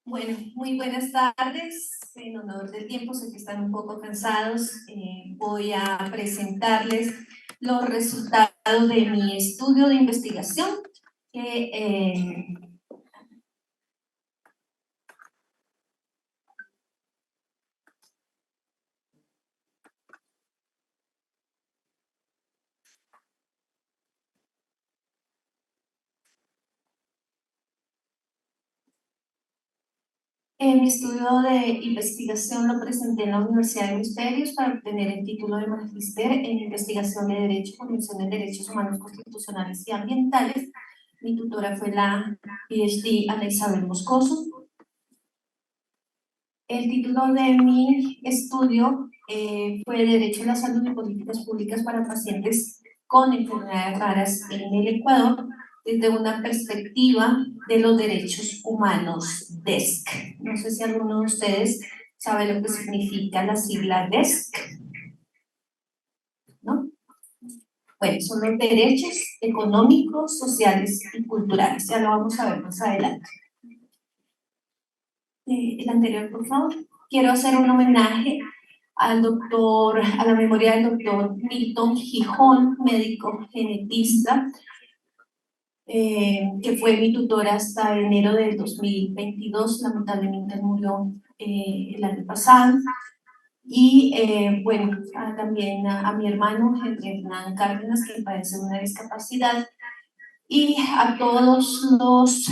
Bueno, muy buenas tardes. En honor del tiempo, sé que están un poco cansados. Voy a presentarles los resultados de mi estudio de investigación que mi estudio de investigación lo presenté en la Universidad de Misterios para obtener el título de Magíster en Investigación de Derecho, Convención de Derechos Humanos Constitucionales y Ambientales. Mi tutora fue la PhD Ana Isabel Moscoso. El título de mi estudio fue Derecho a la Salud y Políticas Públicas para Pacientes con Enfermedades Raras en el Ecuador, desde una perspectiva de los derechos humanos, DESC. No sé si alguno de ustedes sabe lo que significa la sigla DESC, ¿no? Bueno, son los derechos económicos, sociales y culturales. Ya lo vamos a ver más adelante. El anterior, por favor. Quiero hacer un homenaje a la memoria del doctor Milton Gijón, médico genetista, que fue mi tutor hasta enero del 2022, lamentablemente murió el año pasado. Y bueno, también a mi hermano Hernán Cárdenas, que padece una discapacidad, y a todos los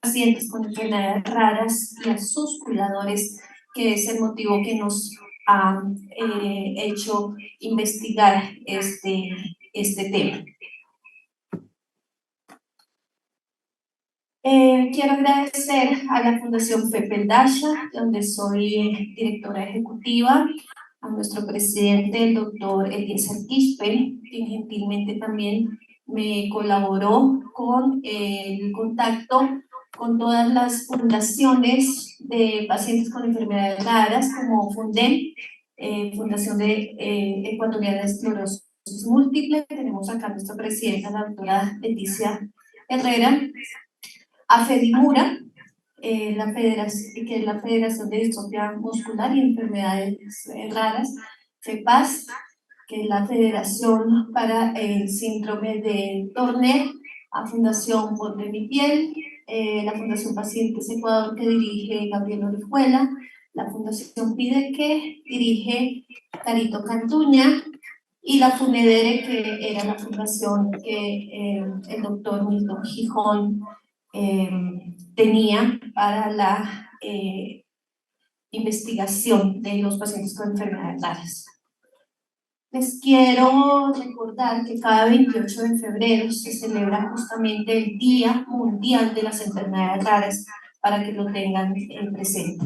pacientes con enfermedades raras y a sus cuidadores, que es el motivo que nos ha hecho investigar este tema. Quiero agradecer a la Fundación Pepe Dasha, donde soy directora ejecutiva, a nuestro presidente, el doctor Eliezer Quispe, quien gentilmente también me colaboró con el contacto con todas las fundaciones de pacientes con enfermedades raras, como FUNDEM, Fundación Ecuatoriana de Esclerosis Múltiple. Tenemos acá a nuestra presidenta, la doctora Leticia Herrera, a FEDIMURA, que es la Federación de Distrofia Muscular y Enfermedades Raras, FEPAS, que es la Federación para el Síndrome de Turner, a Fundación Por de mi Piel, la Fundación Pacientes Ecuador, que dirige Gabriel Orihuela, la Fundación PIDE, que dirige Carito Cantuña, y la FUNEDERE, que era la fundación que el doctor Milton Gijón tenía para la investigación de los pacientes con enfermedades raras. Les quiero recordar que cada 28 de febrero se celebra justamente el Día Mundial de las Enfermedades Raras, para que lo tengan presente.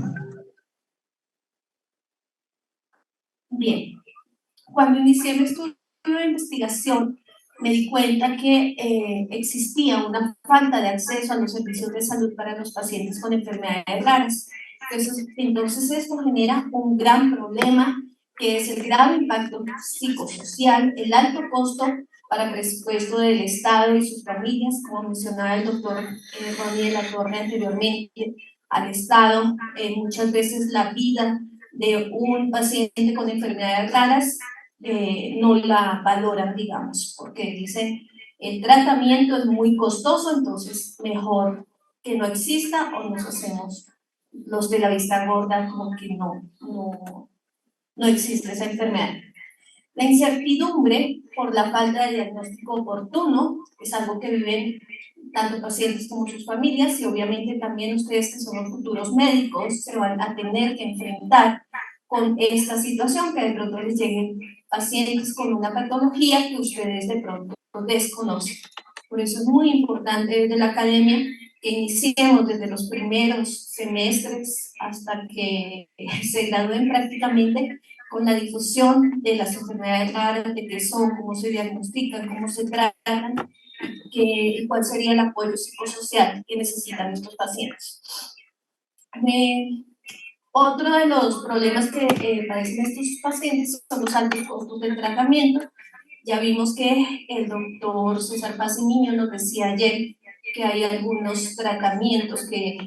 Bien, cuando inicié mi estudio de investigación, me di cuenta que existía una falta de acceso a los servicios de salud para los pacientes con enfermedades raras. Entonces esto genera un gran problema, que es el grave impacto psicosocial, el alto costo para el presupuesto del Estado y sus familias, como mencionaba el doctor Ronnie de la Torre anteriormente, al Estado. Muchas veces la vida de un paciente con enfermedades raras no la valoran, digamos, porque dicen el tratamiento es muy costoso, entonces mejor que no exista, o nos hacemos los de la vista gorda como que no existe esa enfermedad. La incertidumbre por la falta de diagnóstico oportuno es algo que viven tanto pacientes como sus familias, y obviamente también ustedes, que son los futuros médicos, se van a tener que enfrentar con esta situación, que de pronto les lleguen pacientes con una patología que ustedes de pronto desconocen. Por eso es muy importante desde la academia que iniciemos desde los primeros semestres hasta que se gradúen prácticamente, con la difusión de las enfermedades raras, de qué son, cómo se diagnostican, cómo se tratan, cuál sería el apoyo psicosocial que necesitan estos pacientes. Otro de los problemas que padecen estos pacientes son los altos costos del tratamiento. Ya vimos que el doctor César Paz y Niño nos decía ayer que hay algunos tratamientos que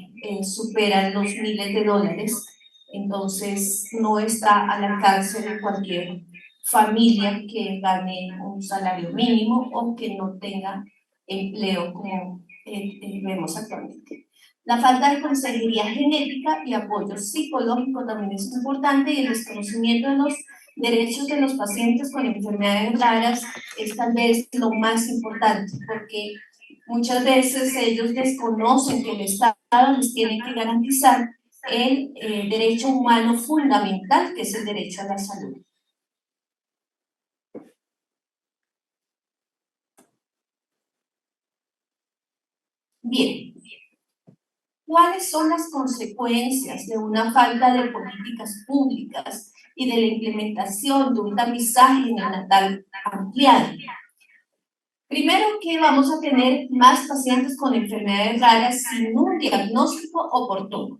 superan los miles de dólares, entonces no está al alcance de cualquier familia que gane un salario mínimo o que no tenga empleo como vemos actualmente. La falta de consejería genética y apoyo psicológico también es importante, y el desconocimiento de los derechos de los pacientes con enfermedades raras es tal vez lo más importante, porque muchas veces ellos desconocen que el Estado les tiene que garantizar el derecho humano fundamental, que es el derecho a la salud. Bien, ¿cuáles son las consecuencias de una falta de políticas públicas y de la implementación de un tamizaje neonatal ampliado? Primero, que vamos a tener más pacientes con enfermedades raras sin un diagnóstico oportuno.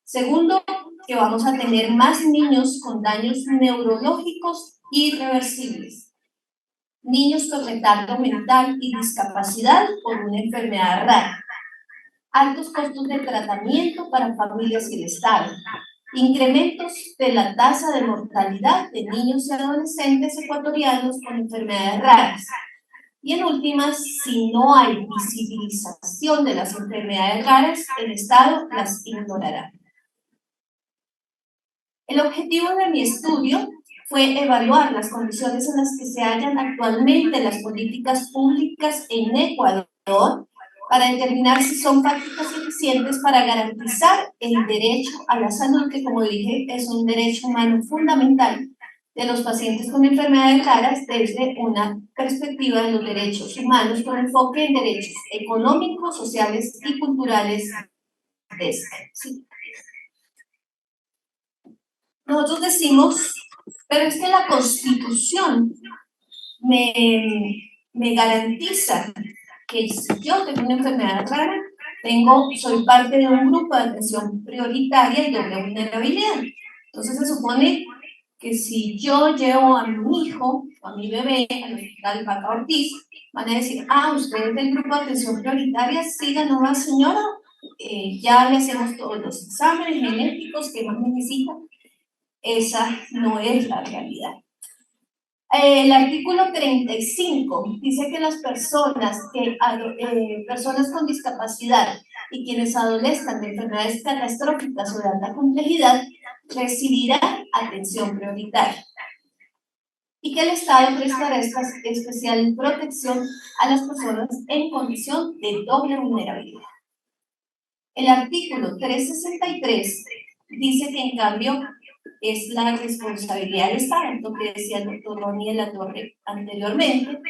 Segundo, que vamos a tener más niños con daños neurológicos irreversibles, niños con retardo mental y discapacidad por una enfermedad rara, altos costos de tratamiento para familias y el Estado, incrementos de la tasa de mortalidad de niños y adolescentes ecuatorianos con enfermedades raras. Y en últimas, si no hay visibilización de las enfermedades raras, el Estado las ignorará. El objetivo de mi estudio fue evaluar las condiciones en las que se hallan actualmente las políticas públicas en Ecuador para determinar si son prácticas eficientes para garantizar el derecho a la salud, que, como dije, es un derecho humano fundamental de los pacientes con enfermedades raras desde una perspectiva de los derechos humanos con enfoque en derechos económicos, sociales y culturales de este. ¿Sí? Nosotros decimos, pero es que la Constitución me garantiza que si yo tengo una enfermedad rara, soy parte de un grupo de atención prioritaria y doble vulnerabilidad. Entonces se supone que si yo llevo a mi hijo o a mi bebé al hospital Vaca Ortiz, van a decir, usted es del grupo de atención prioritaria, siga nomás, señora, ya le hacemos todos los exámenes genéticos que más necesita. Esa no es la realidad. El artículo 35 dice que las personas con discapacidad y quienes adolezcan de enfermedades catastróficas o de alta complejidad recibirán atención prioritaria, y que el Estado prestará especial protección a las personas en condición de doble vulnerabilidad. El artículo 363 dice que, en cambio, es la responsabilidad del Estado, lo que decía el doctor Ronnie de la Torre anteriormente,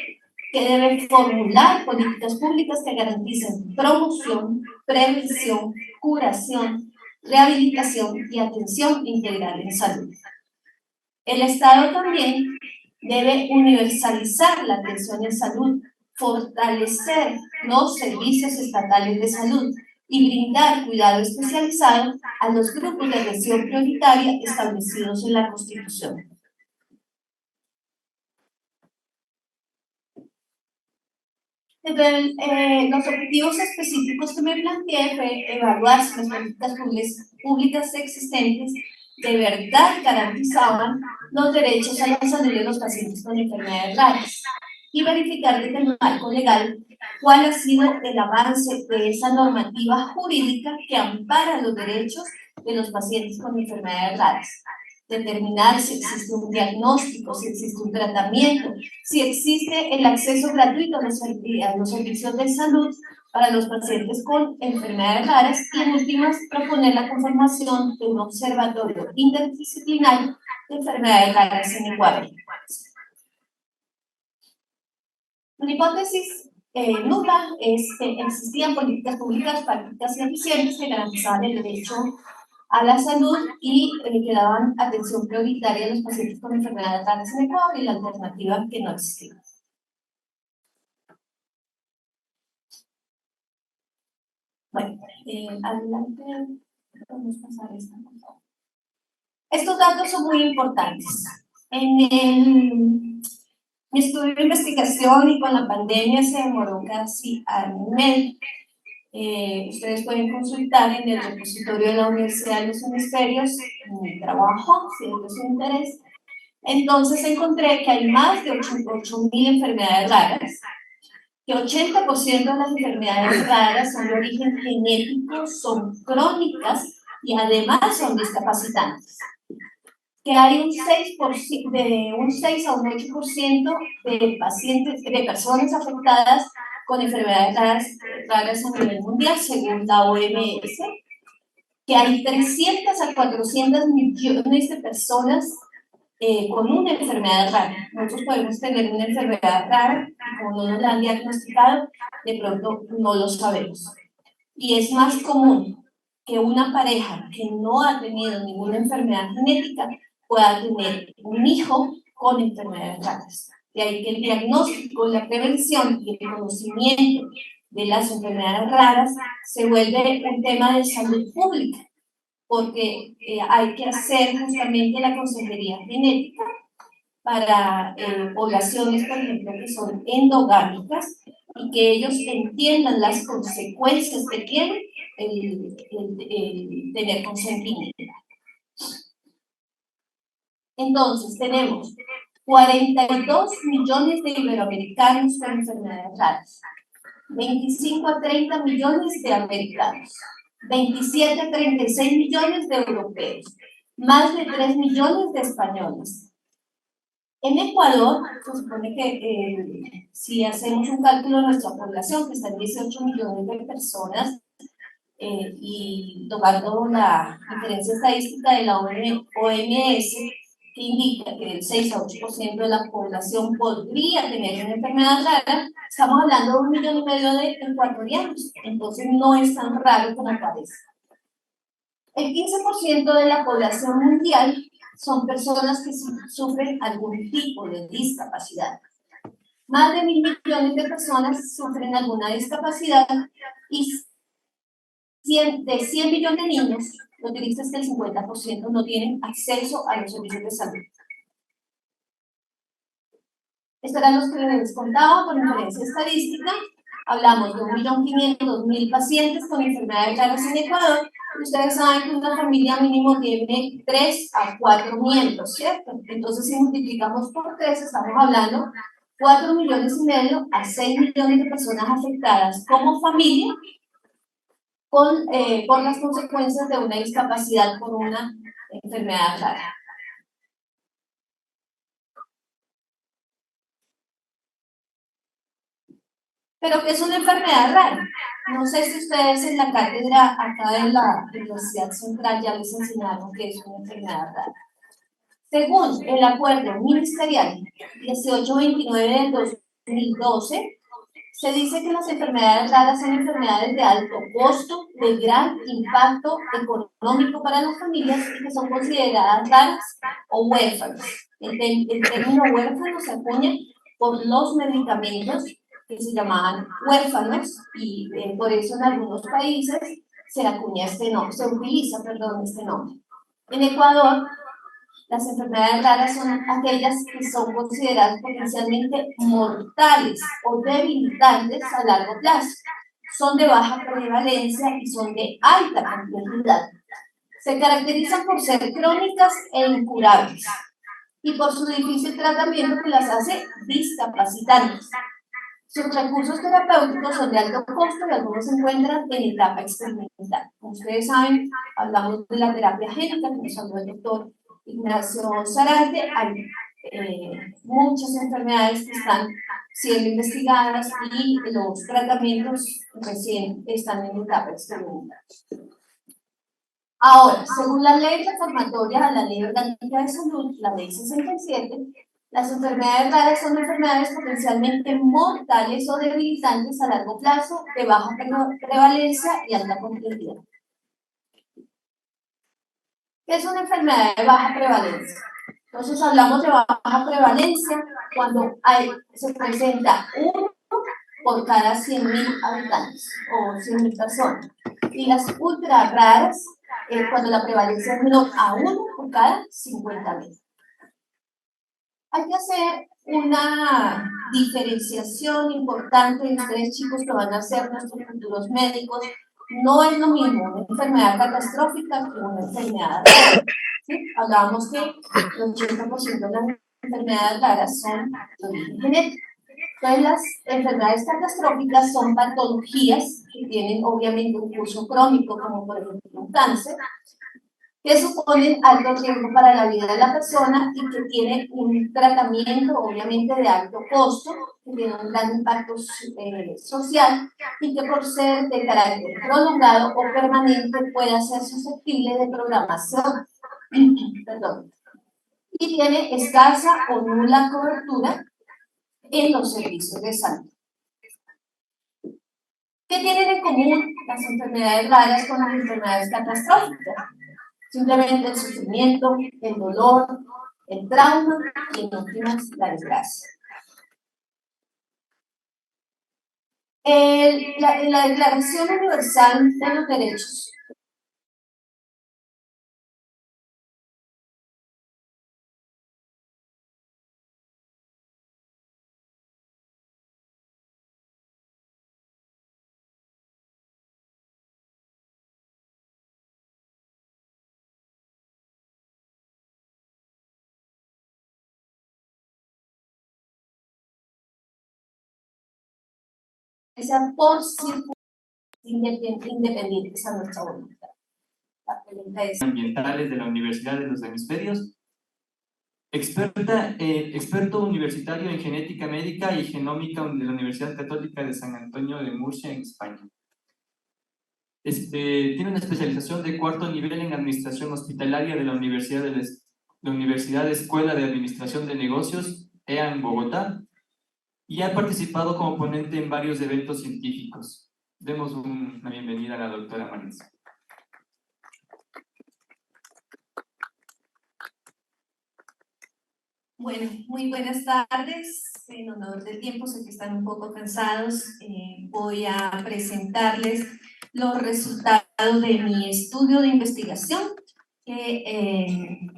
que debe formular políticas públicas que garanticen promoción, prevención, curación, rehabilitación y atención integral en salud. El Estado también debe universalizar la atención en salud, fortalecer los servicios estatales de salud y brindar cuidado especializado a los grupos de atención prioritaria establecidos en la Constitución. Entonces, los objetivos específicos que me planteé fue evaluar si las políticas públicas existentes de verdad garantizaban los derechos a la salud de los pacientes con enfermedades raras, y verificar desde el marco legal cuál ha sido el avance de esa normativa jurídica que ampara los derechos de los pacientes con enfermedades raras. Determinar si existe un diagnóstico, si existe un tratamiento, si existe el acceso gratuito a los servicios de salud para los pacientes con enfermedades raras, y en últimas proponer la conformación de un observatorio interdisciplinario de enfermedades raras en Ecuador. Una hipótesis nula es que existían políticas públicas prácticas y eficientes que garantizaban el derecho a la salud y que daban atención prioritaria a los pacientes con enfermedades raras en Ecuador, y la alternativa que no existía. Bueno, adelante, vamos a pasar esta. Estos datos son muy importantes. Mi estudio de investigación y con la pandemia se demoró casi año y medio. Ustedes pueden consultar en el repositorio de la Universidad de los Hemisferios mi trabajo, si es de su interés. Entonces encontré que hay más de 8.000 enfermedades raras, que 80% de las enfermedades raras son de origen genético, son crónicas y además son discapacitantes. Que hay un 6 a un 8% de pacientes, de personas afectadas con enfermedades raras a nivel mundial, según la OMS, que hay 300 a 400 millones de personas con una enfermedad rara. Nosotros podemos tener una enfermedad rara y como no nos la han diagnosticado, de pronto no lo sabemos. Y es más común que una pareja que no ha tenido ninguna enfermedad genética pueda tener un hijo con enfermedades raras. De ahí que el diagnóstico, la prevención y el conocimiento de las enfermedades raras se vuelve un tema de salud pública, porque hay que hacer justamente la consejería genética para poblaciones, por ejemplo, que son endogámicas y que ellos entiendan las consecuencias que tiene el tener consentimiento. Entonces, tenemos 42 millones de iberoamericanos con enfermedades raras, 25 a 30 millones de americanos, 27 a 36 millones de europeos, más de 3 millones de españoles. En Ecuador, se supone que si hacemos un cálculo de nuestra población, que está en 18 millones de personas, y tomando la diferencia estadística de la OMS, que indica que el 6 a 8% de la población podría tener una enfermedad rara, estamos hablando de 1,5 millones de ecuatorianos, entonces no es tan raro como parece. El 15% de la población mundial son personas que sufren algún tipo de discapacidad. Más de 1.000 millones de personas sufren alguna discapacidad y de 100 millones de niños, lo que dice es que el 50% no tienen acceso a los servicios de salud. Estos eran los que les contaba con referencia estadística. Hablamos de 1.500.000 pacientes con enfermedades raras en Ecuador. Ustedes saben que una familia mínimo tiene 3 a 4 miembros, ¿cierto? Entonces, si multiplicamos por 3, estamos hablando 4,5 millones a 6 millones de personas afectadas como familia por las consecuencias de una discapacidad por una enfermedad rara. ¿Pero qué es una enfermedad rara? No sé si ustedes en la cátedra acá en la Universidad Central ya les enseñaron qué es una enfermedad rara. Según el acuerdo ministerial 1829 del 2012, se dice que las enfermedades raras son enfermedades de alto costo, de gran impacto económico para las familias y que son consideradas raras o huérfanas. El término huérfano se acuña por los medicamentos que se llamaban huérfanos y por eso en algunos países se acuña se utiliza este nombre. En Ecuador, las enfermedades raras son aquellas que son consideradas potencialmente mortales o debilitantes a largo plazo. Son de baja prevalencia y son de alta complejidad. Se caracterizan por ser crónicas e incurables y por su difícil tratamiento que las hace discapacitantes. Sus recursos terapéuticos son de alto costo y algunos se encuentran en etapa experimental. Como ustedes saben, hablamos de la terapia génica, que nos habló el doctor Ignacio Sarante. Hay muchas enfermedades que están siendo investigadas y los tratamientos recién están en etapa experimental. Ahora, según la ley reformatoria a la Ley Orgánica de Salud, la Ley 67, las enfermedades raras son enfermedades potencialmente mortales o debilitantes a largo plazo, de baja prevalencia y alta complejidad. ¿Qué es una enfermedad de baja prevalencia? Entonces hablamos de baja prevalencia cuando se presenta uno por cada 100.000 habitantes o 100.000 personas. Y las ultra raras, cuando la prevalencia es menor a 1 por cada 50.000. Hay que hacer una diferenciación importante de ustedes, chicos, que van a ser nuestros futuros médicos. No es lo mismo una enfermedad catastrófica que una enfermedad rara. ¿Sí? Hablábamos que el 80% de las enfermedades raras son de origen genético. Entonces, las enfermedades catastróficas son patologías que tienen obviamente un curso crónico, como por ejemplo un cáncer, que suponen alto riesgo para la vida de la persona y que tiene un tratamiento obviamente de alto costo, que tiene un gran impacto social y que por ser de carácter prolongado o permanente puede ser susceptible de programación. Perdón. Y tiene escasa o nula cobertura en los servicios de salud. ¿Qué tienen en común las enfermedades raras con las enfermedades catastróficas? Simplemente el sufrimiento, el dolor, el trauma y en últimas la desgracia. La Declaración Universal de los Derechos sean por circunstancias independientes a nuestra voluntad. La pregunta es: ambientales de la Universidad de los Hemisferios, experto universitario en genética médica y genómica de la Universidad Católica de San Antonio de Murcia, en España. Tiene una especialización de cuarto nivel en administración hospitalaria de la Universidad Escuela de Administración de Negocios, EA, en Bogotá, y ha participado como ponente en varios eventos científicos. Demos una bienvenida a la doctora Maritza. Bueno, muy buenas tardes. En honor del tiempo, sé que están un poco cansados. Voy a presentarles los resultados de mi estudio de investigación que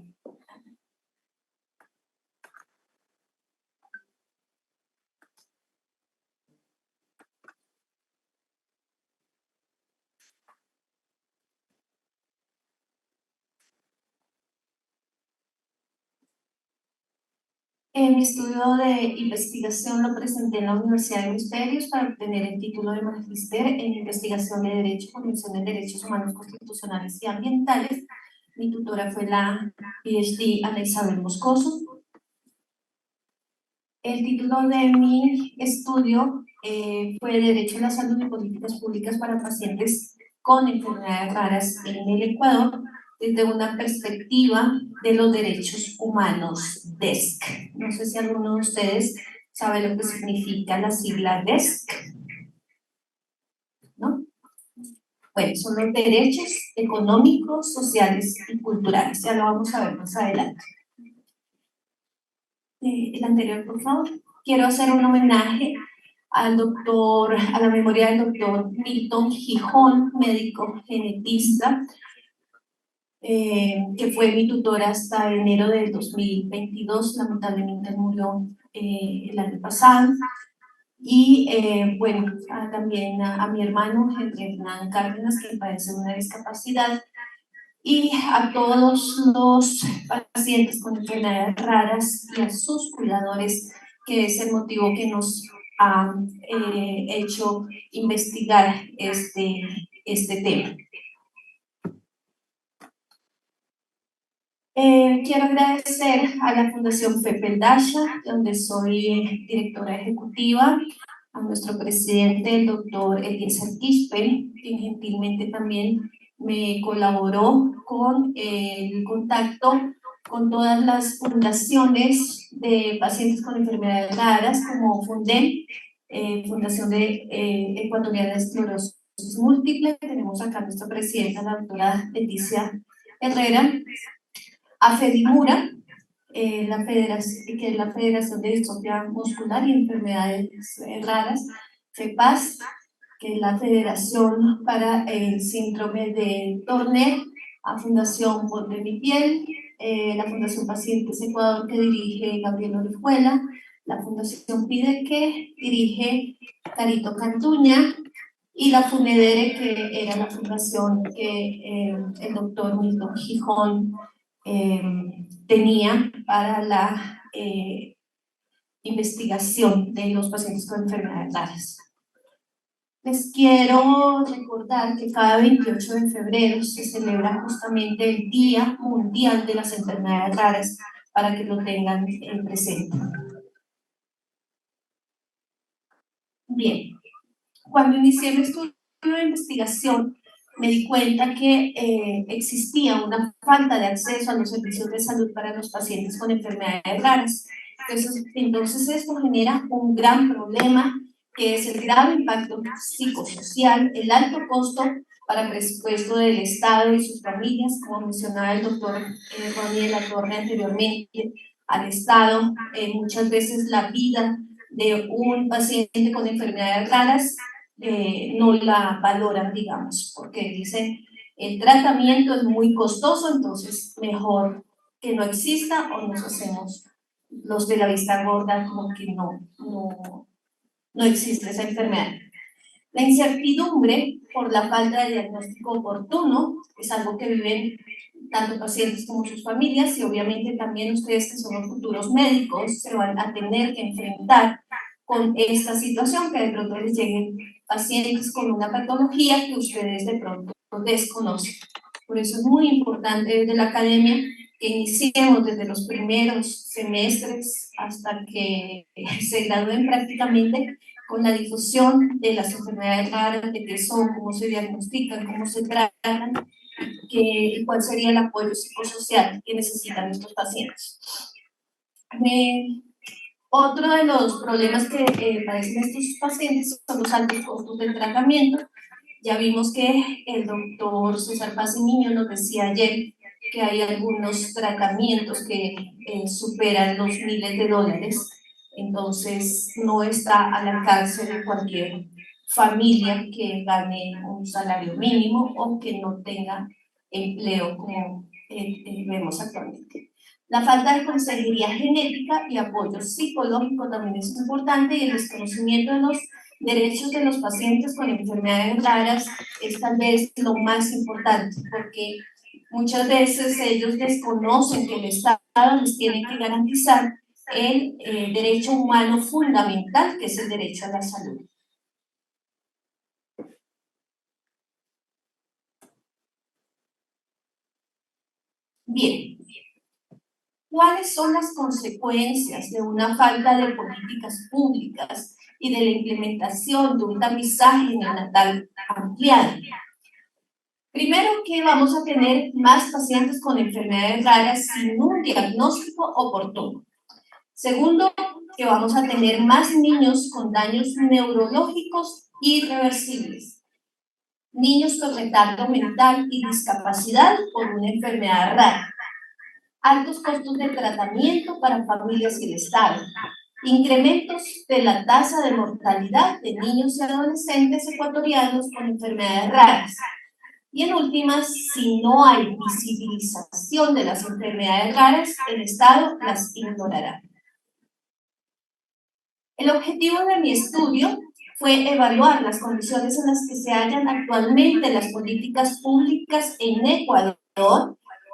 mi estudio de investigación lo presenté en la Universidad de Hemisferios para obtener el título de Magíster en Investigación de Derecho, Convención de Derechos Humanos Constitucionales y Ambientales. Mi tutora fue la PhD Ana Isabel Moscoso. El título de mi estudio fue Derecho a la Salud y Políticas Públicas para Pacientes con Enfermedades Raras en el Ecuador, desde una perspectiva de los derechos humanos, DESC. No sé si alguno de ustedes sabe lo que significa la sigla DESC, ¿no? Bueno, son los derechos económicos, sociales y culturales. Ya lo vamos a ver más adelante. El anterior, por favor. Quiero hacer un homenaje al doctor, a la memoria del doctor Milton Gijón, médico genetista, que fue mi tutor hasta enero del 2022, lamentablemente murió el año pasado. Y bueno, también a mi hermano Henry Hernán Cárdenas, que padece una discapacidad, y a todos los pacientes con enfermedades raras y a sus cuidadores, que es el motivo que nos ha hecho investigar este tema. Quiero agradecer a la Fundación Pepe Dasha, donde soy directora ejecutiva, a nuestro presidente, el doctor Eliezer Quispe, quien gentilmente también me colaboró con el contacto con todas las fundaciones de pacientes con enfermedades raras, como FUNDEM, Fundación de Ecuatoriana de Esclerosis Múltiple. Tenemos acá a nuestra presidenta, la doctora Leticia Herrera, a FEDIMURA, que es la Federación de Distrofia Muscular y Enfermedades Raras, FEPAS, que es la Federación para el Síndrome de Turner, a Fundación Voz de mi Piel, la Fundación Pacientes Ecuador, que dirige Gabriel Orihuela, La Fundación PIDE, dirige Carito Cantuña, y la Funedere, que era la fundación que el doctor Milton Gijón tenía para la investigación de los pacientes con enfermedades raras. Les quiero recordar que cada 28 de febrero se celebra justamente el Día Mundial de las Enfermedades Raras, para que lo tengan presente. Bien, cuando inicié mi estudio de investigación, me di cuenta que existía una falta de acceso a los servicios de salud para los pacientes con enfermedades raras. Entonces esto genera un gran problema, que es el grave impacto psicosocial, el alto costo para el presupuesto del Estado y sus familias, como mencionaba el doctor Ronnie de la Torre anteriormente, al Estado. Muchas veces la vida de un paciente con enfermedades raras no la valoran, digamos, porque dicen el tratamiento es muy costoso, entonces mejor que no exista, o nos hacemos los de la vista gorda como que no existe esa enfermedad. La incertidumbre por la falta de diagnóstico oportuno es algo que viven tanto pacientes como sus familias, y obviamente también ustedes, que son los futuros médicos, se van a tener que enfrentar con esta situación, que de pronto les lleguen pacientes con una patología que ustedes de pronto desconocen. Por eso es muy importante desde la academia que iniciemos desde los primeros semestres hasta que se gradúen prácticamente, con la difusión de las enfermedades raras, de qué son, cómo se diagnostican, cómo se tratan, cuál sería el apoyo psicosocial que necesitan estos pacientes. Otro de los problemas que padecen estos pacientes son los altos costos del tratamiento. Ya vimos que el doctor César Paz y Niño nos decía ayer que hay algunos tratamientos que superan los miles de dólares, entonces no está al alcance de cualquier familia que gane un salario mínimo o que no tenga empleo, como vemos actualmente. La falta de consejería genética y apoyo psicológico también es importante, y el desconocimiento de los derechos de los pacientes con enfermedades raras es tal vez lo más importante, porque muchas veces ellos desconocen que el Estado les tiene que garantizar el derecho humano fundamental, que es el derecho a la salud. Bien, ¿cuáles son las consecuencias de una falta de políticas públicas y de la implementación de un tamizaje neonatal ampliado? Primero, que vamos a tener más pacientes con enfermedades raras sin un diagnóstico oportuno. Segundo, que vamos a tener más niños con daños neurológicos irreversibles, niños con retardo mental y discapacidad por una enfermedad rara, altos costos de tratamiento para familias y el Estado, incrementos de la tasa de mortalidad de niños y adolescentes ecuatorianos con enfermedades raras. Y en últimas, si no hay visibilización de las enfermedades raras, el Estado las ignorará. El objetivo de mi estudio fue evaluar las condiciones en las que se hallan actualmente las políticas públicas en Ecuador,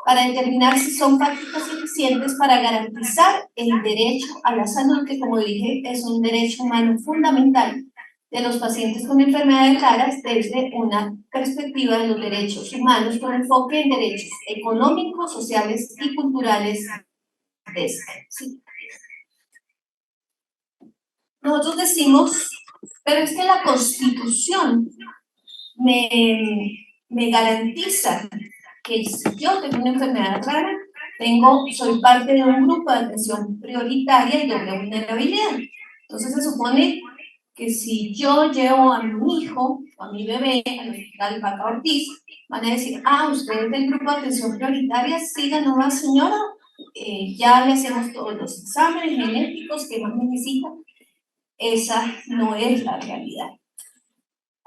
para determinar si son prácticas eficientes para garantizar el derecho a la salud, que, como dije, es un derecho humano fundamental de los pacientes con enfermedades raras, desde una perspectiva de los derechos humanos con enfoque en derechos económicos, sociales y culturales. ¿Sí? Nosotros decimos, pero es que la Constitución me garantiza que si yo tengo una enfermedad rara, soy parte de un grupo de atención prioritaria y doble vulnerabilidad. Entonces se supone que si yo llevo a mi hijo o a mi bebé al hospital Vaca Ortiz, van a decir, usted es del grupo de atención prioritaria, siga nomás, señora, ya le hacemos todos los exámenes genéticos que más necesita. Esa no es la realidad.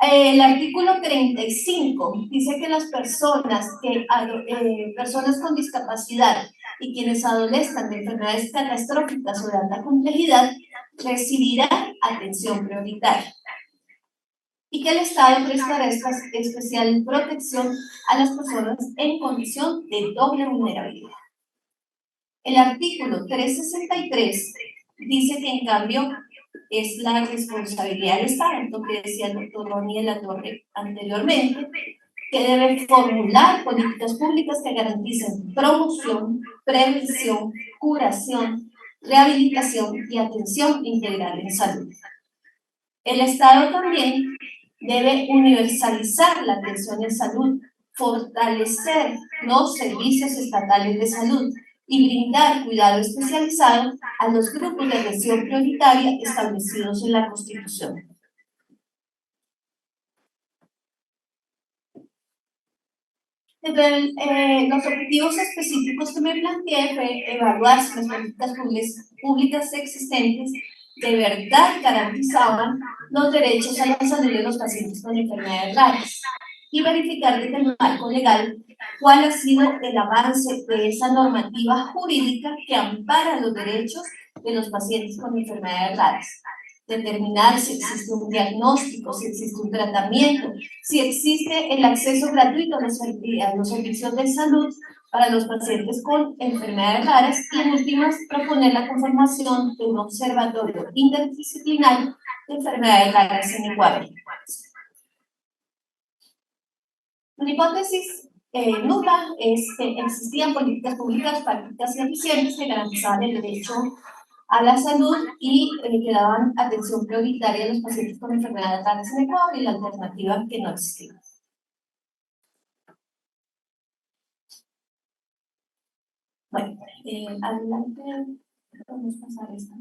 El artículo 35 dice que las personas con discapacidad y quienes adolezcan de enfermedades catastróficas o de alta complejidad recibirán atención prioritaria y que el Estado prestará especial protección a las personas en condición de doble vulnerabilidad. El artículo 363 dice que en cambio es la responsabilidad del Estado, lo que decía el doctor Ronnie de la Torre anteriormente, que debe formular políticas públicas que garanticen promoción, prevención, curación, rehabilitación y atención integral en salud. El Estado también debe universalizar la atención en salud, fortalecer los servicios estatales de salud y brindar cuidado especializado a los grupos de atención prioritaria establecidos en la Constitución. Entonces, los objetivos específicos que me planteé fue evaluar si las políticas públicas existentes de verdad garantizaban los derechos a la salud de los pacientes con enfermedades raras y verificar desde el marco legal cuál ha sido el avance de esa normativa jurídica que ampara los derechos de los pacientes con enfermedades raras. Determinar si existe un diagnóstico, si existe un tratamiento, si existe el acceso gratuito a los servicios de salud para los pacientes con enfermedades raras y en últimas proponer la conformación de un observatorio interdisciplinario de enfermedades raras en Ecuador. Una hipótesis nula es que existían políticas públicas prácticas y eficientes que garantizaban el derecho a la salud y que daban atención prioritaria a los pacientes con enfermedades raras en Ecuador y la alternativa que no existía. Bueno, adelante, vamos a pasar esta.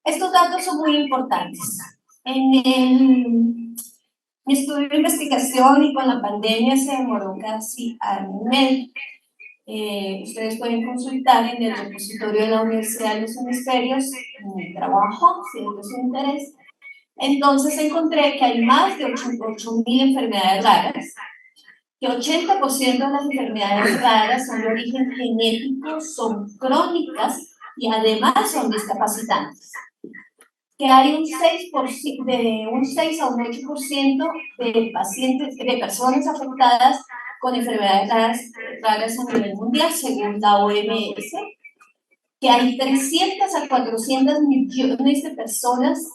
Estos datos son muy importantes. Mi estudio de investigación y con la pandemia se demoró casi año y medio. Ustedes pueden consultar en el repositorio de la Universidad de los Hemisferios mi trabajo, si es de su interés. Entonces encontré que hay más de 8.000 enfermedades raras, que 80% de las enfermedades raras son de origen genético, son crónicas y además son discapacitantes. Que hay un 6 a un 8% de pacientes, de personas afectadas con enfermedades raras a nivel mundial, según la OMS, que hay 300 a 400 millones de personas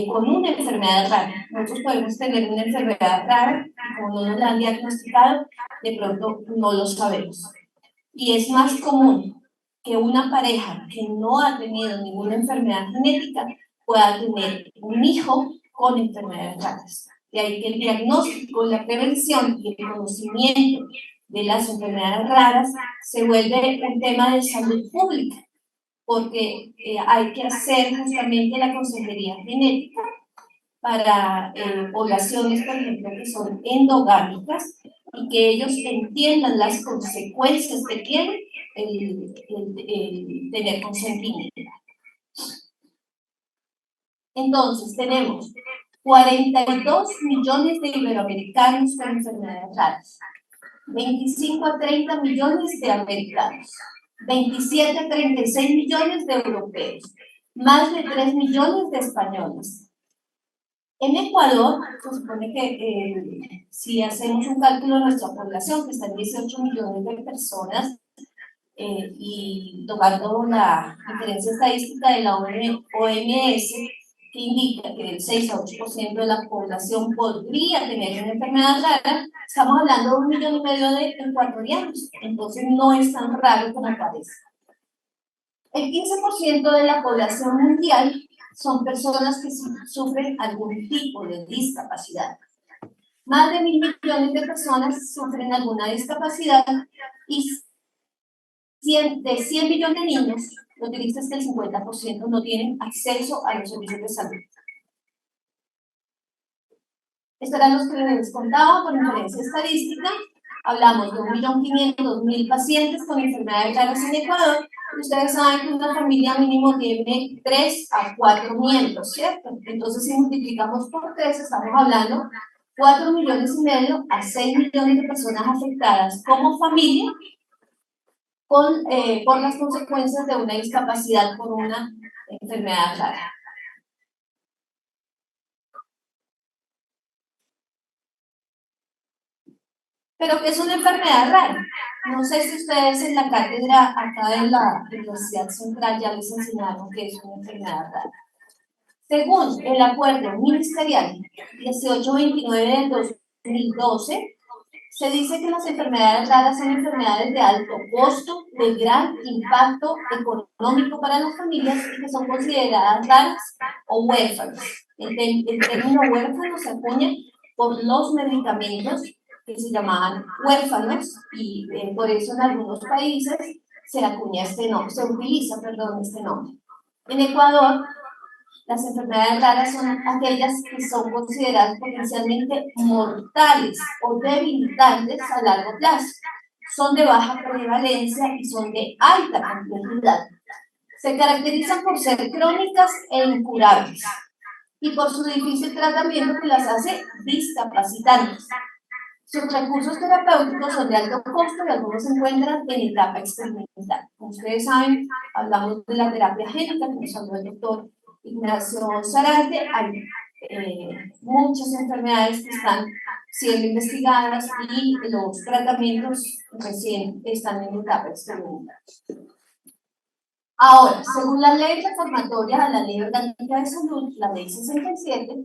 con una enfermedad rara. Nosotros podemos tener una enfermedad rara y como no nos la han diagnosticado, de pronto no lo sabemos. Y es más común que una pareja que no ha tenido ninguna enfermedad genética pueda tener un hijo con enfermedades raras. De ahí que el diagnóstico, la prevención y el conocimiento de las enfermedades raras se vuelve un tema de salud pública, porque hay que hacer justamente la consejería genética para poblaciones, por ejemplo, que son endogámicas y que ellos entiendan las consecuencias que tiene el tener consentimiento. Entonces, tenemos 42 millones de iberoamericanos con enfermedades raras, 25 a 30 millones de americanos, 27 a 36 millones de europeos, más de 3 millones de españoles. En Ecuador, se supone que si hacemos un cálculo de nuestra población, que está en 18 millones de personas, y tomando la referencia estadística de la OMS, que indica que del 6 a 8% de la población podría tener una enfermedad rara, estamos hablando de 1,5 millones de ecuatorianos, entonces no es tan raro como parece. El 15% de la población mundial son personas que sufren algún tipo de discapacidad. Más de 1.000 millones de personas sufren alguna discapacidad y de 100 millones de niños, lo que dice es que el 50% no tienen acceso a los servicios de salud. Estos eran los que les contaba con referencia estadística. Hablamos de 1.500.000 pacientes con enfermedades raras en Ecuador. Ustedes saben que una familia mínimo tiene 3 a 4 miembros, ¿cierto? Entonces, si multiplicamos por 3, estamos hablando 4,5 millones a 6 millones de personas afectadas como familia por las consecuencias de una discapacidad por una enfermedad rara. Pero ¿qué es una enfermedad rara? No sé si ustedes en la cátedra acá de la Universidad Central ya les enseñaron qué es una enfermedad rara. Según el acuerdo ministerial 1829 del 2012, se dice que las enfermedades raras son enfermedades de alto costo, de gran impacto económico para las familias y que son consideradas raras o huérfanas. El término huérfano se acuña por los medicamentos que se llamaban huérfanos y por eso en algunos países se acuña este nombre, se utiliza, perdón, este nombre. En Ecuador, las enfermedades raras son aquellas que son consideradas potencialmente mortales o debilitantes a largo plazo. Son de baja prevalencia y son de alta complejidad. Se caracterizan por ser crónicas e incurables y por su difícil tratamiento que las hace discapacitantes. Sus recursos terapéuticos son de alto costo y algunos se encuentran en etapa experimental. Como ustedes saben, hablamos de la terapia génica, que nos habló el doctor Ignacio Sarante. Hay muchas enfermedades que están siendo investigadas y los tratamientos recién están en etapa experimental. Ahora, según la ley reformatoria a la Ley Orgánica de Salud, la Ley 67,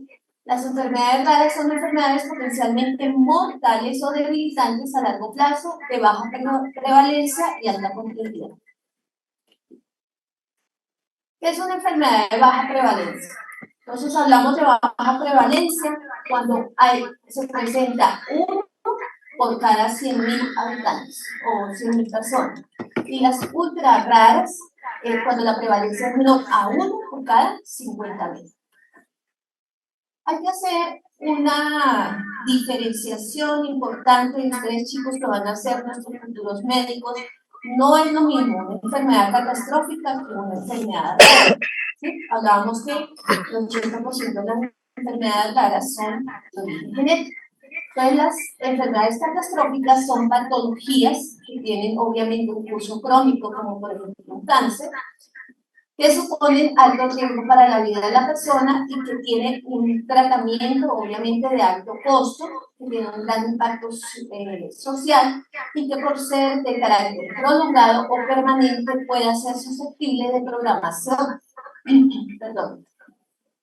las enfermedades raras son enfermedades potencialmente mortales o debilitantes a largo plazo, de baja prevalencia y alta complejidad. ¿Qué es una enfermedad de baja prevalencia? Entonces hablamos de baja prevalencia cuando se presenta uno por cada 100.000 habitantes o 100.000 personas. Y las ultra raras, cuando la prevalencia es menor a 1 por cada 50.000. Hay que hacer una diferenciación importante de ustedes, chicos, que van a ser nuestros futuros médicos. No es lo mismo una enfermedad catastrófica que una enfermedad rara. ¿Sí? Hablábamos que el 80% de las enfermedades raras son de origen genético. Entonces, las enfermedades catastróficas son patologías que tienen obviamente un curso crónico, como por ejemplo un cáncer, que suponen alto riesgo para la vida de la persona y que tiene un tratamiento obviamente de alto costo, que tiene un gran impacto social y que por ser de carácter prolongado o permanente puede ser susceptible de programación, perdón,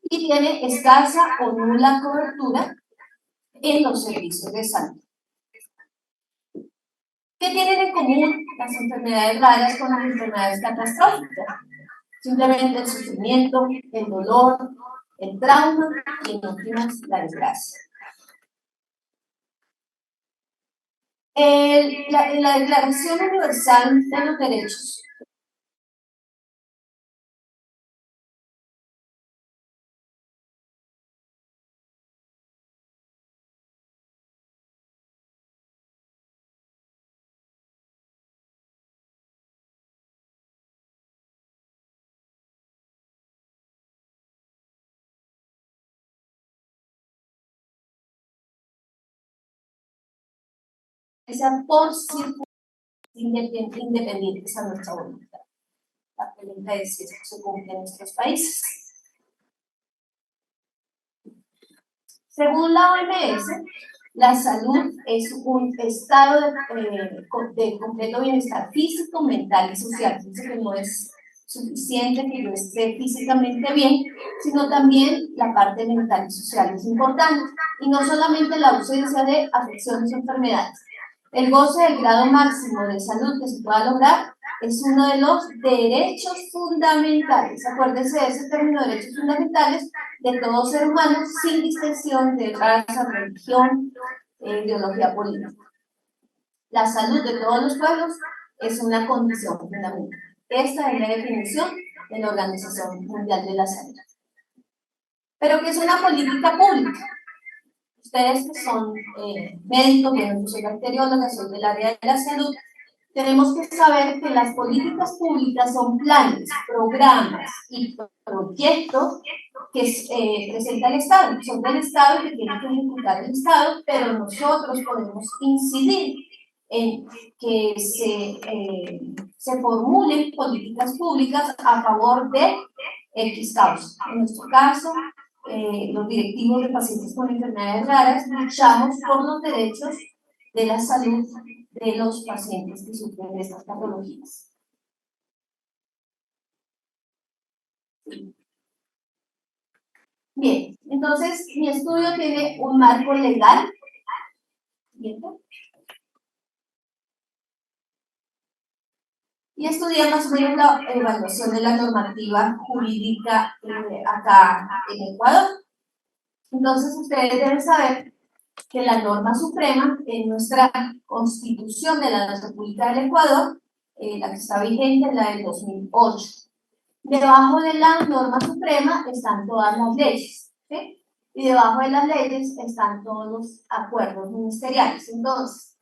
y tiene escasa o nula cobertura en los servicios de salud. ¿Qué tienen en común las enfermedades raras con las enfermedades catastróficas? Simplemente el sufrimiento, el dolor, el trauma y en últimas la desgracia. La Declaración Universal de los Derechos sean por circunstancias independientes a nuestra voluntad. La pregunta es si esto se cumple en nuestros países. Según la OMS, la salud es un estado de completo bienestar físico, mental y social. Dice que no es suficiente que yo esté físicamente bien, sino también la parte mental y social es importante. Y no solamente la ausencia de afecciones o enfermedades. El goce del grado máximo de salud que se pueda lograr es uno de los derechos fundamentales. Acuérdense de ese término, derechos fundamentales, de todo ser humano, sin distinción de raza, religión, ideología política. La salud de todos los pueblos es una condición fundamental. Esta es la definición de la Organización Mundial de la Salud. Pero ¿qué es una política pública? Ustedes que son médicos, yo soy bacterióloga, soy del área de la salud, tenemos que saber que las políticas públicas son planes, programas y proyectos que presenta el Estado. Son del Estado y que tiene que ejecutar el Estado, pero nosotros podemos incidir en que se formulen políticas públicas a favor de X causa. En nuestro caso, los directivos de pacientes con enfermedades raras luchamos por los derechos de la salud de los pacientes que sufren de estas patologías. Bien, entonces mi estudio tiene un marco legal. Bien. Y estudié más o menos la evaluación de la normativa jurídica acá en Ecuador. Entonces ustedes deben saber que la norma suprema en nuestra Constitución de la República del Ecuador, la que está vigente es la del 2008. Debajo de la norma suprema están todas las leyes, ¿sí? Y debajo de las leyes están todos los acuerdos ministeriales. Entonces,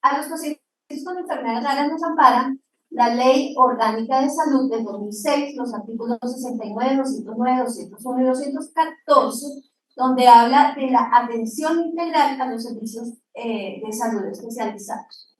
a los pacientes con enfermedades raras nos amparan la Ley Orgánica de Salud del 2006, los artículos 69, 209, 201 y 214, donde habla de la atención integral a los servicios de salud especializados.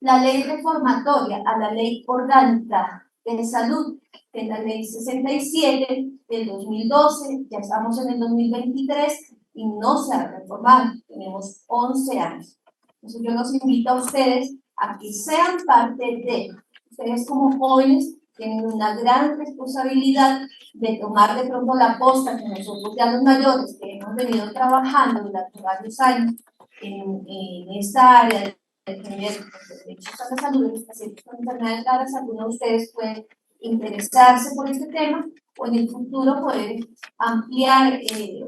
La ley reformatoria a la Ley Orgánica de Salud, que es la Ley 67 del 2012, ya estamos en el 2023 y no se ha reformado, tenemos 11 años. Entonces yo los invito a ustedes a que sean parte de, ustedes como jóvenes tienen una gran responsabilidad de tomar de pronto la posta que nosotros ya los mayores que hemos venido trabajando durante varios años en esta área de defender los derechos a la salud de los pacientes con enfermedades raras. Algunos de ustedes pueden interesarse por este tema o en el futuro poder ampliar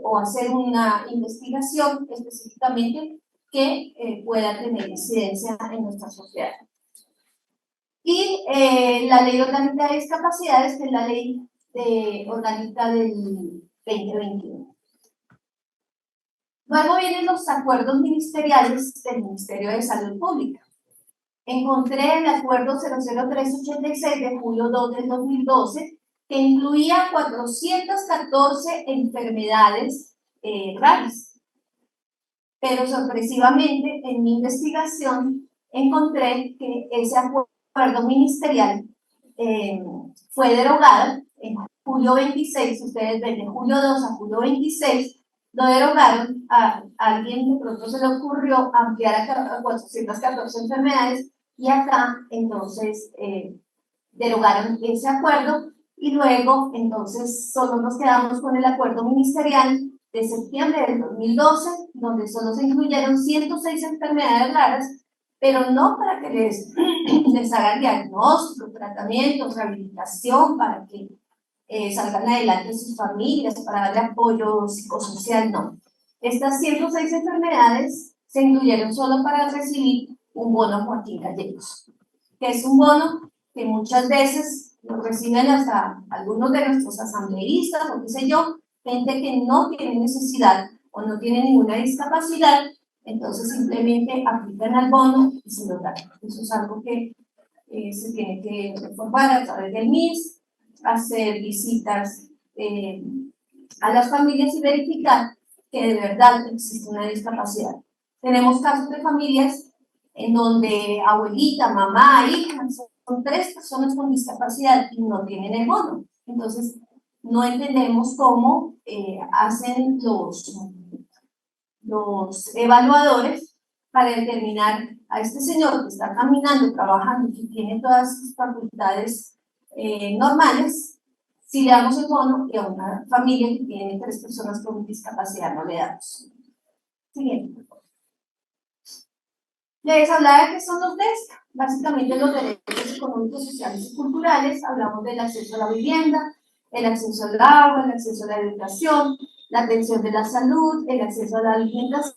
o hacer una investigación específicamente que pueda tener incidencia en nuestra sociedad. Y la Ley Orgánica de Discapacidades, que es la Ley Orgánica del 2021. Luego vienen los acuerdos ministeriales del Ministerio de Salud Pública. Encontré el acuerdo 00386 de julio 2 del 2012, que incluía 414 enfermedades raras. Pero sorpresivamente, en mi investigación, encontré que ese acuerdo ministerial fue derogado en julio 26, ustedes ven, de julio 2 a julio 26, lo derogaron, a alguien de pronto se le ocurrió ampliar a 414 enfermedades y acá entonces derogaron ese acuerdo y luego entonces solo nos quedamos con el acuerdo ministerial de septiembre del 2012, donde solo se incluyeron 106 enfermedades raras, pero no para que les hagan diagnóstico, tratamiento, rehabilitación, para que salgan adelante sus familias, para darle apoyo psicosocial, no. Estas 106 enfermedades se incluyeron solo para recibir un bono Joaquín Gallegos, que es un bono que muchas veces lo reciben hasta algunos de nuestros asambleístas o qué sé yo, gente que no tiene necesidad o no tiene ninguna discapacidad, entonces simplemente aplican al bono y se lo dan. Eso es algo que se tiene que reformar a través del MIS, hacer visitas a las familias y verificar que de verdad existe una discapacidad. Tenemos casos de familias en donde abuelita, mamá, hija, son 3 personas con discapacidad y no tienen el bono. Entonces, no entendemos cómo hacen los evaluadores para determinar a este señor que está caminando, trabajando y que tiene todas sus facultades normales, si le damos el bono, y a una familia que tiene 3 personas con discapacidad no le damos. Siguiente. Les hablaba de qué son los DESC, básicamente los derechos económicos, sociales y culturales. Hablamos del acceso a la vivienda, el acceso al agua, el acceso a la educación, la atención de la salud, el acceso a la alimentación,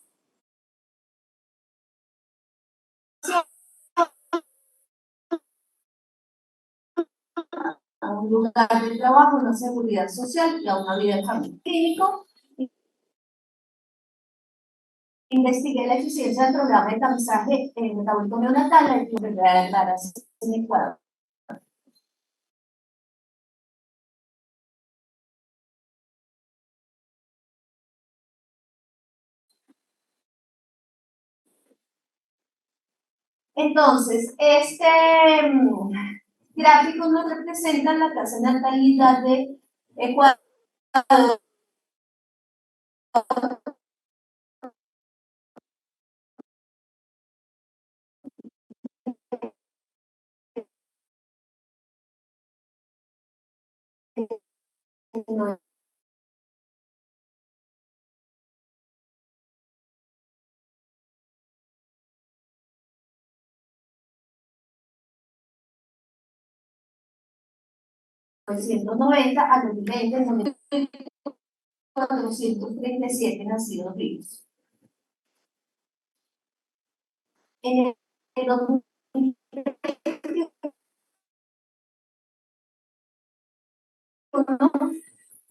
a un lugar de trabajo, una seguridad social y a una vida en familia. Clínico. Investigué la eficiencia del programa de tamizaje metabólico neonatal de enfermedades raras en Ecuador. Entonces, este gráficos nos representan la tasa de natalidad de Ecuador en 1990 a 2020, en 437 nacidos vivos. En el 2021,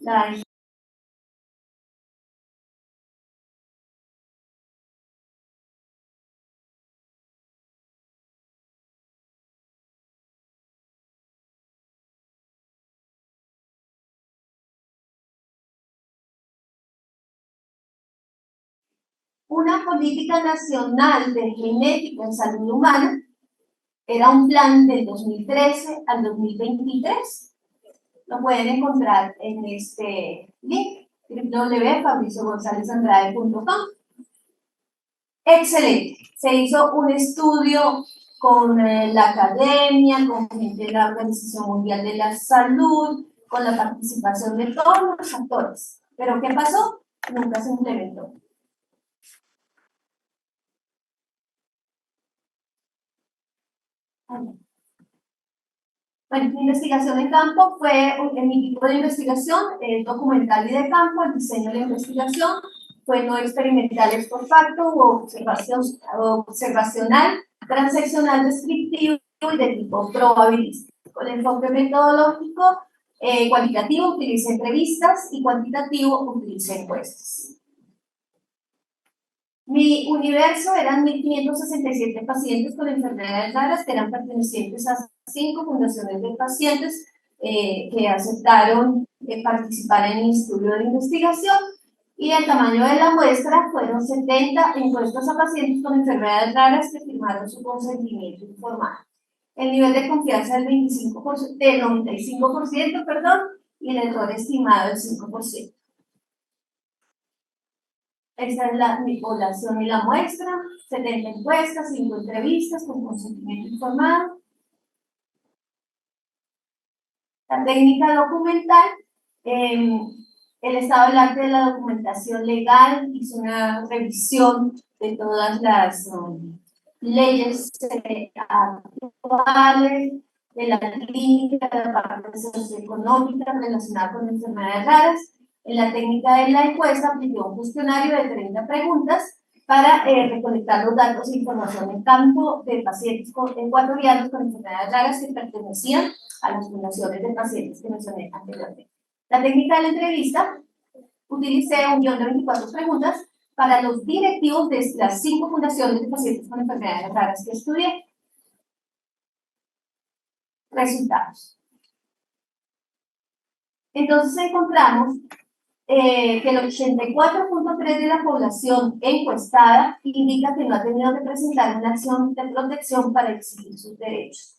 la una política nacional de genética en salud humana era un plan del 2013 al 2023. Lo pueden encontrar en este link, www.fabriciogonzalesandrade.com. Excelente. Se hizo un estudio con la academia, con gente de la Organización Mundial de la Salud, con la participación de todos los actores. ¿Pero qué pasó? Nunca se implementó. Bueno, mi investigación en campo fue mi tipo de investigación, documental y de campo. El diseño de la investigación fue no experimental ex post facto o observacional, transaccional descriptivo y de tipo probabilístico. El enfoque metodológico cualitativo utiliza entrevistas y cuantitativo utiliza encuestas. Mi universo eran 1.567 pacientes con enfermedades raras que eran pertenecientes a 5 fundaciones de pacientes que aceptaron participar en el estudio de investigación, y el tamaño de la muestra fueron 70 encuestas a pacientes con enfermedades raras que firmaron su consentimiento informado. El nivel de confianza del 95%, perdón, y el error estimado del 5%. Esta es mi población y la muestra, 70 encuestas, 5 entrevistas con consentimiento informado. La técnica documental, el estado del arte de la documentación legal hizo una revisión de todas las leyes actuales, de la clínica, de la parte socioeconómica relacionada con enfermedades raras. En la técnica de la encuesta aplicó un cuestionario de 30 preguntas para recolectar los datos e información en campo de pacientes ecuatorianos con enfermedades raras que pertenecían a las fundaciones de pacientes que mencioné anteriormente. La técnica de la entrevista, utilicé un guión de 24 preguntas para los directivos de las 5 fundaciones de pacientes con enfermedades raras que estudié. Resultados. Entonces encontramos que el 84.3% de la población encuestada indica que no ha tenido que presentar una acción de protección para exigir sus derechos.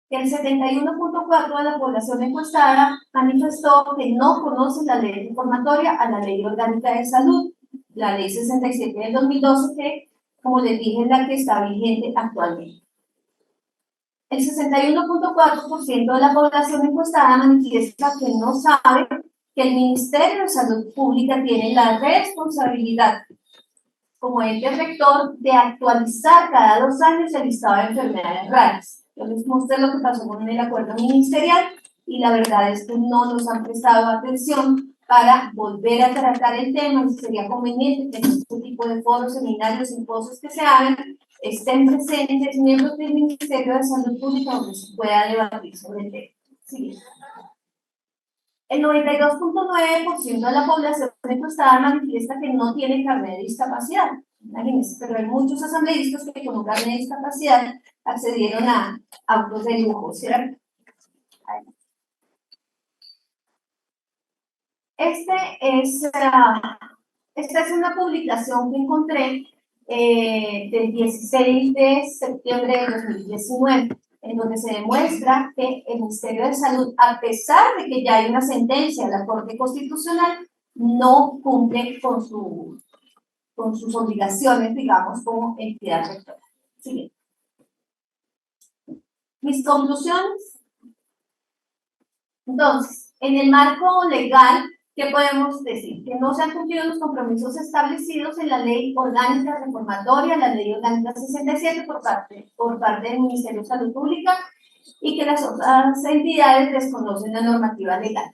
Que el 71.4% de la población encuestada manifestó que no conoce la ley informatoria a la Ley Orgánica de Salud, la Ley 67 del 2012, que, como les dije, es la que está vigente actualmente. El 61.4% de la población encuestada manifiesta que no sabe que el Ministerio de Salud Pública tiene la responsabilidad, como ente rector, de actualizar cada 2 años el listado de enfermedades raras. Yo les mostré lo que pasó con el acuerdo ministerial y la verdad es que no nos han prestado atención para volver a tratar el tema, y sería conveniente que en este tipo de foros, seminarios, simposios que se hagan, estén presentes miembros del Ministerio de Salud Pública donde se pueda debatir sobre el tema. Sí. El 92.9% de la población encuestada manifiesta que no tiene carnet de discapacidad. Imagínense, pero hay muchos asambleístas que con un carnet de discapacidad accedieron a autos de lujo, ¿cierto? Esta es una publicación que encontré del 16 de septiembre de 2019. en donde se demuestra que el Ministerio de Salud, a pesar de que ya hay una sentencia de la Corte Constitucional, no cumple con sus obligaciones, digamos, como entidad rectora. Siguiente. Mis conclusiones. Entonces, en el marco legal, ¿qué podemos decir? Que no se han cumplido los compromisos establecidos en la Ley Orgánica Reformatoria, la Ley Orgánica 67 por parte del Ministerio de Salud Pública, y que las otras entidades desconocen la normativa legal.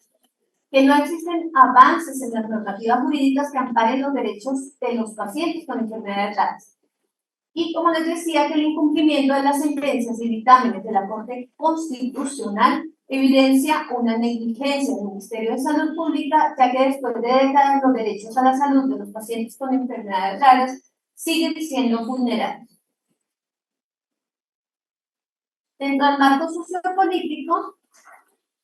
Que no existen avances en las normativas jurídicas que amparen los derechos de los pacientes con enfermedades raras. Y como les decía, que el incumplimiento de las sentencias y dictámenes de la Corte Constitucional evidencia una negligencia del Ministerio de Salud Pública, ya que después de décadas los derechos a la salud de los pacientes con enfermedades raras siguen siendo vulnerados. Dentro del marco sociopolítico,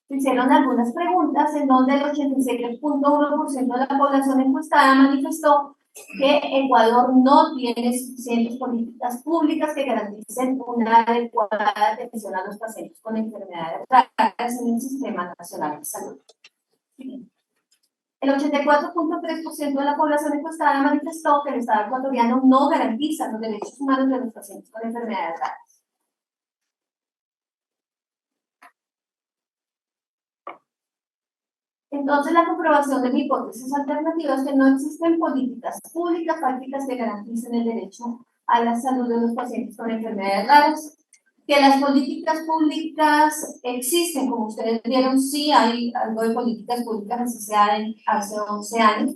se hicieron algunas preguntas en donde el 86.1% de la población encuestada manifestó que Ecuador no tiene suficientes políticas públicas que garanticen una adecuada atención a los pacientes con enfermedades raras en el Sistema Nacional de Salud. El 84.3% de la población encuestada manifestó que el Estado ecuatoriano no garantiza los derechos humanos de los pacientes con enfermedades raras. Entonces, la comprobación de mi hipótesis alternativa es que no existen políticas públicas prácticas que garanticen el derecho a la salud de los pacientes con enfermedades raras, que las políticas públicas existen, como ustedes vieron, sí hay algo de políticas públicas, así sea hace 11 años,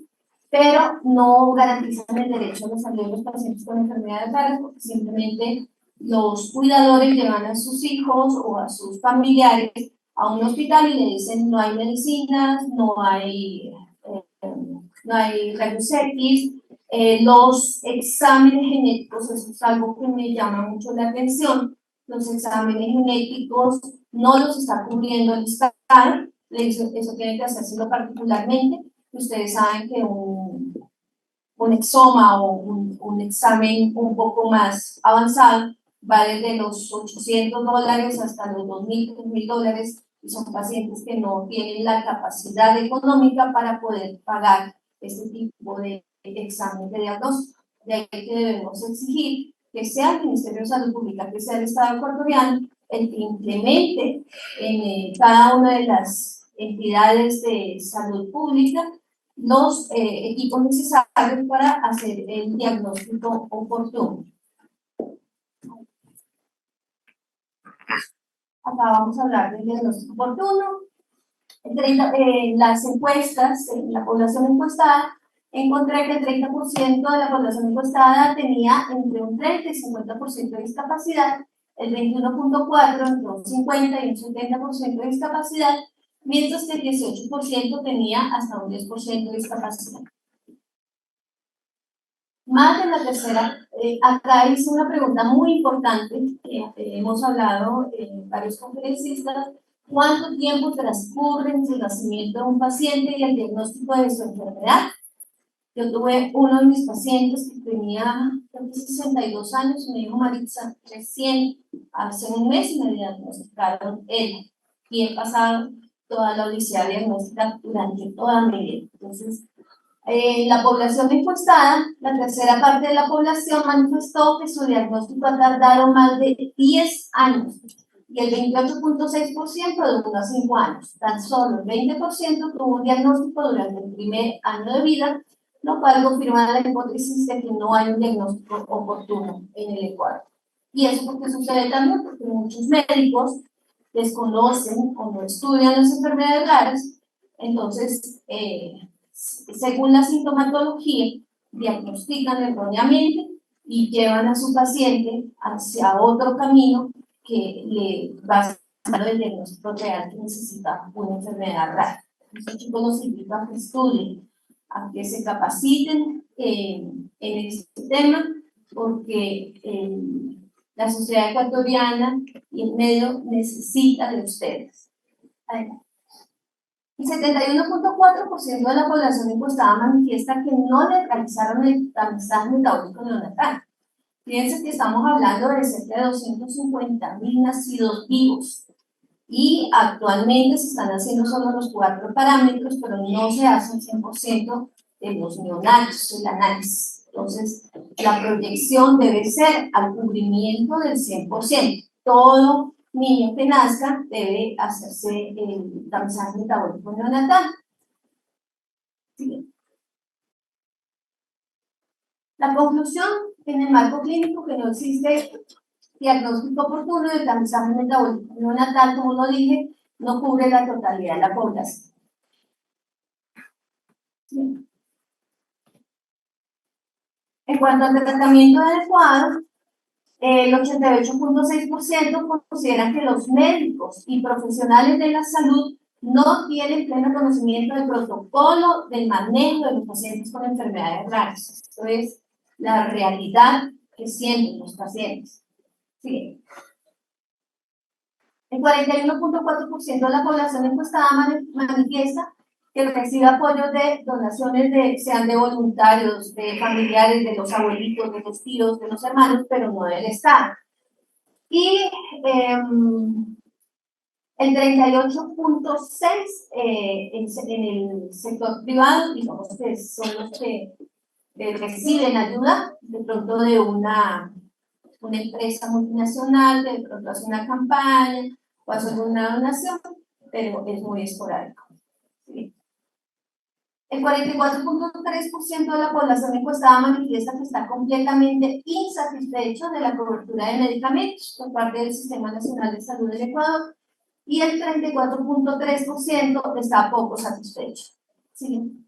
pero no garantizan el derecho a la salud de los pacientes con enfermedades raras, porque simplemente los cuidadores llevan a sus hijos o a sus familiares a un hospital y le dicen no hay medicinas, no hay rayos X, los exámenes genéticos, eso es algo que me llama mucho la atención, los exámenes genéticos no los está cubriendo el Estado, eso tiene que hacérselo particularmente. Ustedes saben que un exoma o un examen un poco más avanzado va desde los $800 hasta los $2,000, $3,000, y son pacientes que no tienen la capacidad económica para poder pagar este tipo de examen de diagnóstico. De ahí que debemos exigir que sea el Ministerio de Salud Pública, que sea el Estado ecuatoriano, el que implemente en cada una de las entidades de salud pública los equipos necesarios para hacer el diagnóstico oportuno. Acá vamos a hablar del diagnóstico oportuno. Las encuestas, la población encuestada, encontré que el 30% de la población encuestada tenía entre un 30 y 50% de discapacidad, el 21.4% entre un 50 y un 70% de discapacidad, mientras que el 18% tenía hasta un 10% de discapacidad. Más de la tercera, acá hice una pregunta muy importante que hemos hablado varios conferencistas: ¿cuánto tiempo transcurre entre el nacimiento de un paciente y el diagnóstico de su enfermedad? Yo tuve uno de mis pacientes que tenía 62 años, me dijo Maritza, recién hace un mes me diagnosticaron él, y he pasado toda la odisea diagnóstica durante toda mi vida. Entonces, la población encuestada, la tercera parte de la población manifestó que su diagnóstico ha tardado más de 10 años y el 28.6% de 1 a 5 años. Tan solo el 20% tuvo un diagnóstico durante el primer año de vida, lo cual confirma la hipótesis de que no hay un diagnóstico oportuno en el Ecuador. ¿Y eso por qué sucede también? Porque muchos médicos desconocen o no estudian las enfermedades raras, entonces, según la sintomatología, diagnostican erróneamente y llevan a su paciente hacia otro camino que le va a dar el diagnóstico real que necesita una enfermedad rara. Eso, chicos, los invito a que estudien, a que se capaciten en este tema, porque la sociedad ecuatoriana y el medio necesita de ustedes. Adelante. El 71.4% de la población encuestada manifiesta que no le realizaron el tamizaje metabólico neonatal. Fíjense que estamos hablando de cerca de 250.000 nacidos vivos y actualmente se están haciendo solo los 4 parámetros, pero no se hace el 100% de los neonatos, el análisis. Entonces, la proyección debe ser al cubrimiento del 100%. Todo niño que nazca debe hacerse el tamizaje metabólico neonatal. ¿Sí? La conclusión, en el marco clínico, que no existe diagnóstico oportuno del tamizaje metabólico neonatal, como lo dije, no cubre la totalidad de la población. ¿Sí? En cuanto al tratamiento adecuado, el 88.6% considera que los médicos y profesionales de la salud no tienen pleno conocimiento del protocolo del manejo de los pacientes con enfermedades raras. Esto es la realidad que sienten los pacientes. Sí. El 41.4% de la población encuestada manifiesta que recibe apoyo de donaciones, sean de voluntarios, de familiares, de los abuelitos, de los tíos, de los hermanos, pero no del Estado. Y el 38.6% en el sector privado, digamos que son los que reciben ayuda, de pronto de una empresa multinacional, de pronto hace una campaña o hace una donación, pero es muy esporádico. ¿Sí? El 44.3% de la población encuestada manifiesta que está completamente insatisfecho de la cobertura de medicamentos por parte del Sistema Nacional de Salud del Ecuador y el 34.3% está poco satisfecho. ¿Sí?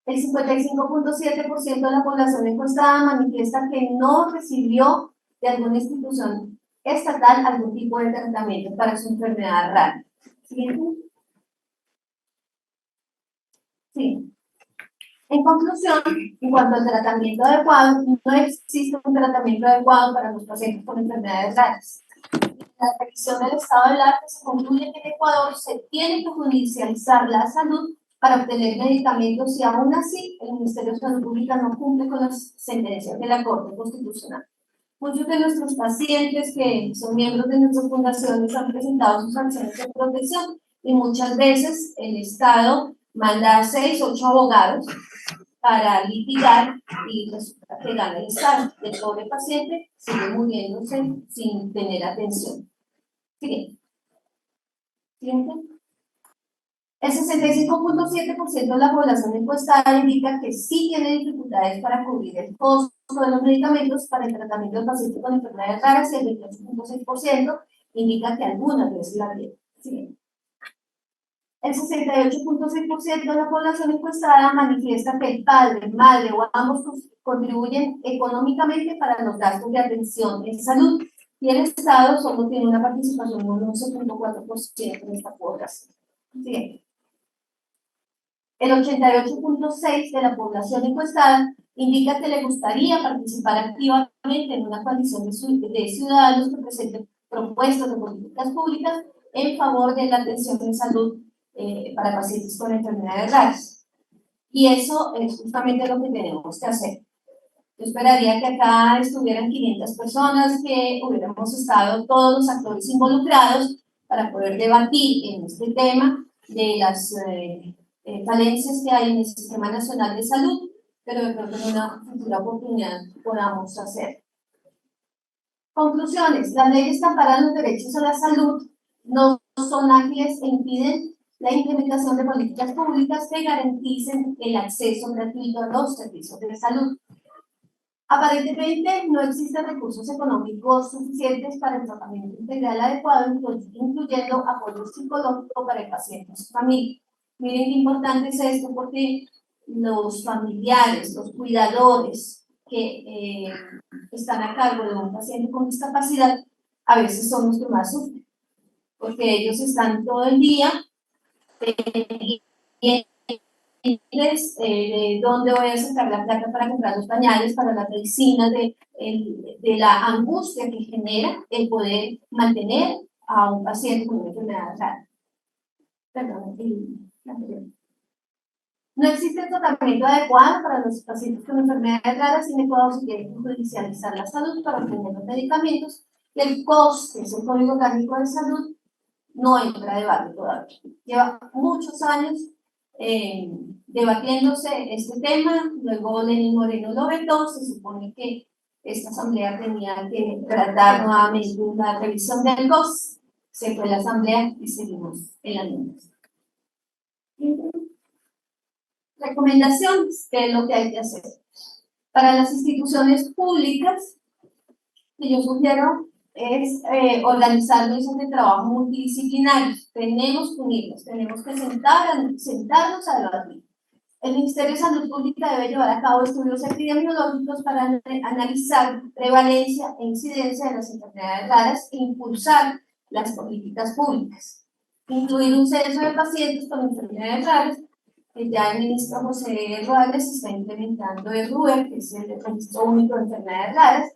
El 55.7% de la población encuestada manifiesta que no recibió de alguna institución estatal algún tipo de tratamiento para su enfermedad rara. ¿Sí? Sí. En conclusión, en cuanto al tratamiento adecuado, no existe un tratamiento adecuado para los pacientes con enfermedades raras. En la revisión del estado del arte se concluye que en Ecuador se tiene que judicializar la salud para obtener medicamentos y aún así el Ministerio de Salud Pública no cumple con las sentencias de la Corte Constitucional. Muchos de nuestros pacientes que son miembros de nuestras fundaciones han presentado sus acciones de protección y muchas veces el Estado manda 6 o 8 abogados para litigar y resulta que gana el Estado. El pobre paciente sigue muriéndose sin tener atención. ¿Sí? ¿Siguiente? El 65.7% de la población encuestada indica que sí tiene dificultades para cubrir el costo de los medicamentos para el tratamiento de pacientes con enfermedades raras y el 28.6% indica que algunas veces la tiene. ¿Sí? El 68.6% de la población encuestada manifiesta que el padre, madre o ambos contribuyen económicamente para los gastos de atención en salud y el Estado solo tiene una participación de un 11.4% en esta población. ¿Sí? El 88.6% de la población encuestada indica que le gustaría participar activamente en una coalición de ciudadanos que presenten propuestas de políticas públicas en favor de la atención en salud para pacientes con enfermedades raras. Y eso es justamente lo que tenemos que hacer. Yo esperaría que acá estuvieran 500 personas, que hubiéramos estado todos los actores involucrados para poder debatir en este tema de las falencias que hay en el Sistema Nacional de Salud, pero de pronto en una futura oportunidad podamos hacer. Conclusiones. Las leyes que amparan los derechos a la salud no son ágiles e impiden la implementación de políticas públicas que garanticen el acceso gratuito a los servicios de salud. Aparentemente no existen recursos económicos suficientes para el tratamiento integral adecuado, incluyendo apoyo psicológico para el paciente y su familia. Miren qué importante es esto, porque los familiares, los cuidadores que están a cargo de un paciente con discapacidad, a veces son los que más sufren, porque ellos están todo el día dónde voy a sacar la plata para comprar los pañales, para la medicina, de la angustia que genera el poder mantener a un paciente con una enfermedad rara. Perdón, No existe el tratamiento adecuado para los pacientes con enfermedades raras y métodos de judicializar la salud para obtener los medicamentos, y el COS, que es el Código Orgánico de Salud, no entra a debate todavía. Lleva muchos años debatiéndose este tema, luego Lenín Moreno lo vetó, se supone que esta asamblea tenía que tratar nuevamente una revisión del COS, se fue la asamblea y seguimos en la misma. Recomendaciones, ¿qué es lo que hay que hacer? Para las instituciones públicas, que yo sugiero es organizar mesas de trabajo multidisciplinarios. Tenemos que unirnos, tenemos que sentarnos a debatir. El Ministerio de Salud Pública debe llevar a cabo estudios epidemiológicos para analizar prevalencia e incidencia de las enfermedades raras e impulsar las políticas públicas. Incluir un censo de pacientes con enfermedades raras, que ya el ministro José Ruales está implementando el RUER, que es el Registro Único de Enfermedades Raras,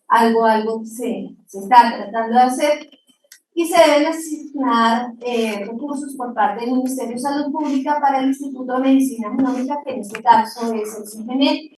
algo que se está tratando de hacer, y se deben asignar recursos por parte del Ministerio de Salud Pública para el Instituto de Medicina Genómica, que en este caso es el CIGENET,